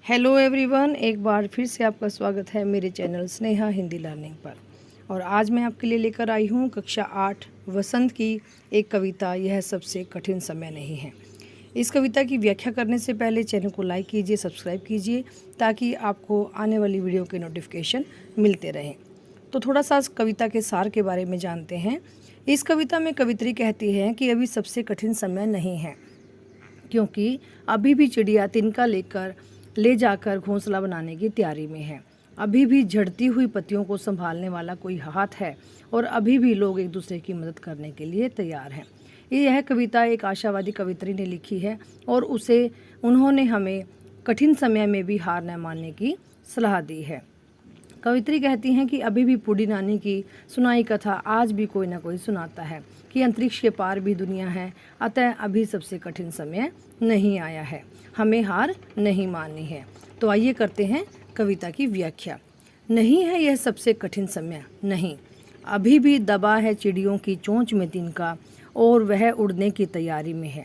Hello everyone, एक बार फिर से आपका स्वागत है मेरे चैनल स्नेहा हिंदी लर्निंग पर। और आज मैं आपके लिए लेकर आई हूँ कक्षा 8 वसंत की एक कविता, यह सबसे कठिन समय नहीं है। इस कविता की व्याख्या करने से पहले चैनल को लाइक कीजिए, सब्सक्राइब कीजिए ताकि आपको आने वाली वीडियो के नोटिफिकेशन मिलते रहें। तो थोड़ा सा कविता के सार के बारे में जानते हैं। इस कविता में कवित्री कहती है कि अभी सबसे कठिन समय नहीं है, क्योंकि अभी भी चिड़िया तिनका ले जाकर घोंसला बनाने की तैयारी में है। अभी भी झड़ती हुई पत्तियों को संभालने वाला कोई हाथ है और अभी भी लोग एक दूसरे की मदद करने के लिए तैयार हैं। यह कविता एक आशावादी कवित्री ने लिखी है और उन्होंने हमें कठिन समय में भी हार न मानने की सलाह दी है। कवित्री कहती हैं कि अभी भी बूढ़ी नानी की सुनाई कथा आज भी कोई ना कोई सुनाता है कि अंतरिक्ष के पार भी दुनिया है, अतः अभी सबसे कठिन समय नहीं आया है, हमें हार नहीं माननी है। तो आइए करते हैं कविता की व्याख्या। नहीं है यह सबसे कठिन समय नहीं, अभी भी दबा है चिड़ियों की चोंच में तिनका और वह उड़ने की तैयारी में है।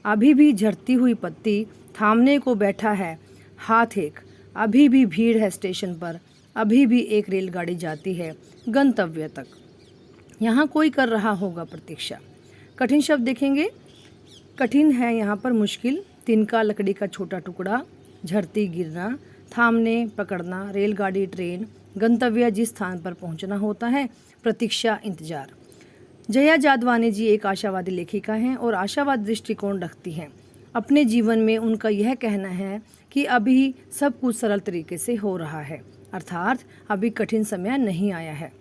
अभी भी झड़ती हुई पत्ती थामने को बैठा है हाथ एक, अभी भी भीड़ है स्टेशन पर, अभी भी एक रेलगाड़ी जाती है गंतव्य तक, यहाँ कोई कर रहा होगा प्रतीक्षा। कठिन शब्द देखेंगे। कठिन है यहाँ पर मुश्किल, तिनका लकड़ी का छोटा टुकड़ा, झड़ती गिरना, थामने पकड़ना, रेलगाड़ी ट्रेन, गंतव्य जिस स्थान पर पहुँचना होता है, प्रतीक्षा इंतजार। जया जादवानी जी एक आशावादी लेखिका हैं और आशावादी दृष्टिकोण रखती हैं। अपने जीवन में उनका यह कहना है कि अभी सब कुछ सरल तरीके से हो रहा है, अर्थात अभी कठिन समय नहीं आया है।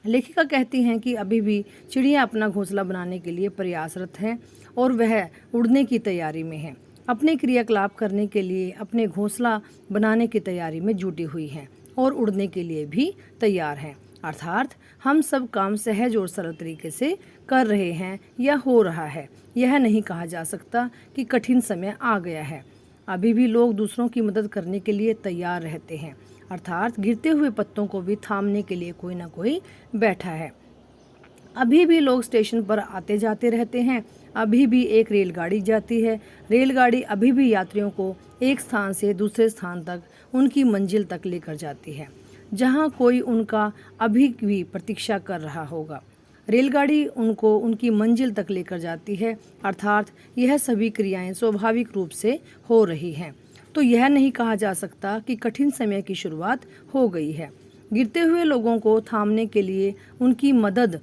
लेखिका कहती हैं कि अभी भी चिड़िया अपना घोंसला बनाने के लिए प्रयासरत हैं और वह उड़ने की तैयारी में है, अपने क्रियाकलाप करने के लिए अपने घोंसला बनाने की तैयारी में जुटी हुई हैं और उड़ने के लिए भी तैयार हैं। अर्थात हम सब काम सहज और सरल तरीके से कर रहे हैं या हो रहा है। यह नहीं कहा जा सकता कि कठिन समय आ गया है। अभी भी लोग दूसरों की मदद करने के लिए तैयार रहते हैं, अर्थात गिरते हुए पत्तों को भी थामने के लिए कोई ना कोई बैठा है। अभी भी लोग स्टेशन पर आते जाते रहते हैं, अभी भी एक रेलगाड़ी जाती है, रेलगाड़ी अभी भी यात्रियों को एक स्थान से दूसरे स्थान तक उनकी मंजिल तक लेकर जाती है, जहां कोई उनका अभी भी प्रतीक्षा कर रहा होगा। रेलगाड़ी उनको उनकी मंजिल तक लेकर जाती है, अर्थात यह सभी क्रियाएं स्वाभाविक रूप से हो रही हैं। तो यह नहीं कहा जा सकता कि कठिन समय की शुरुआत हो गई है। गिरते हुए लोगों को थामने के लिए, उनकी मदद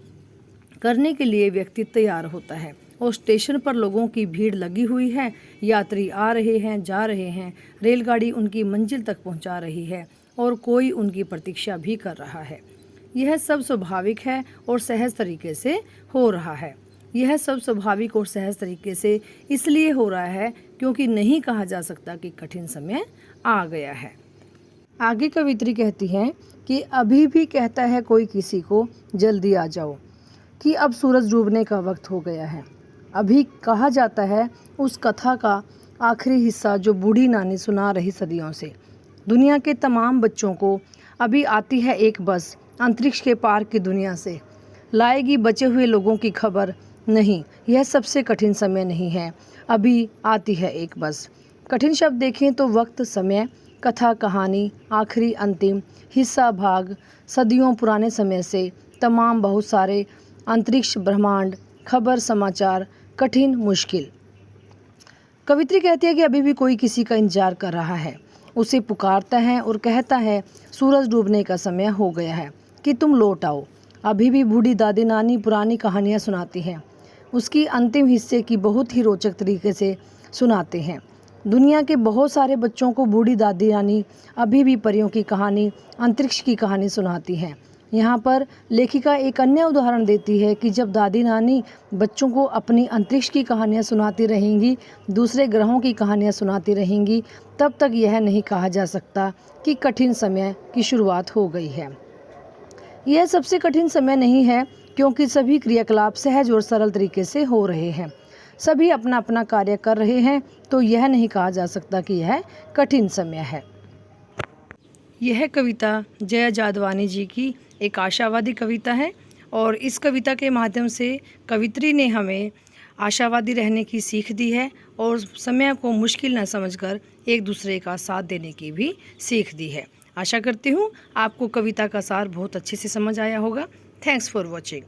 करने के लिए व्यक्ति तैयार होता है और स्टेशन पर लोगों की भीड़ लगी हुई है, यात्री आ रहे हैं, जा रहे हैं, रेलगाड़ी उनकी मंजिल तक पहुंचा रही है और कोई उनकी प्रतीक्षा भी कर रहा है। यह सब स्वाभाविक है और सहज तरीके से हो रहा है। यह सब स्वाभाविक और सहज तरीके से इसलिए हो रहा है क्योंकि नहीं कहा जा सकता कि कठिन समय आ गया है। आगे कवित्री कहती हैं कि अभी भी कहता है कोई किसी को जल्दी आ जाओ, कि अब सूरज डूबने का वक्त हो गया है। अभी कहा जाता है उस कथा का आखिरी हिस्सा जो बूढ़ी नानी सुना रही सदियों से। दुनिया के तमाम बच्चों को अभी आती है एक बस अंतरिक्ष के पार की दुनिया से, लाएगी बचे हुए लोगों की खबर। नहीं, यह सबसे कठिन समय नहीं है, अभी आती है एक बस। कठिन शब्द देखें तो वक्त, समय, कथा, कहानी, आखिरी, अंतिम, हिस्सा, भाग, सदियों पुराने समय से, तमाम, बहुत सारे, अंतरिक्ष, ब्रह्मांड, खबर, समाचार, कठिन, मुश्किल। कवित्री कहती है कि अभी भी कोई किसी का इंतजार कर रहा है, उसे पुकारता है और कहता है सूरज डूबने का समय हो गया है, कि तुम लौट आओ। अभी भी बूढ़ी दादी नानी पुरानी कहानियाँ सुनाती हैं, उसकी अंतिम हिस्से की बहुत ही रोचक तरीके से सुनाते हैं। दुनिया के बहुत सारे बच्चों को बूढ़ी दादी नानी अभी भी परियों की कहानी, अंतरिक्ष की कहानी सुनाती हैं। यहाँ पर लेखिका एक अन्य उदाहरण देती है कि जब दादी नानी बच्चों को अपनी अंतरिक्ष की कहानियाँ सुनाती रहेंगी, दूसरे ग्रहों की कहानियाँ सुनाती रहेंगी, तब तक यह नहीं कहा जा सकता कि कठिन समय की शुरुआत हो गई है। यह सबसे कठिन समय नहीं है क्योंकि सभी क्रियाकलाप सहज और सरल तरीके से हो रहे हैं, सभी अपना अपना कार्य कर रहे हैं, तो यह नहीं कहा जा सकता कि यह कठिन समय है। यह कविता जया जादवानी जी की एक आशावादी कविता है और इस कविता के माध्यम से कवित्री ने हमें आशावादी रहने की सीख दी है और समय को मुश्किल न समझकर एक दूसरे का साथ देने की भी सीख दी है। आशा करती हूँ आपको कविता का सार बहुत अच्छे से समझ आया होगा। Thanks for watching.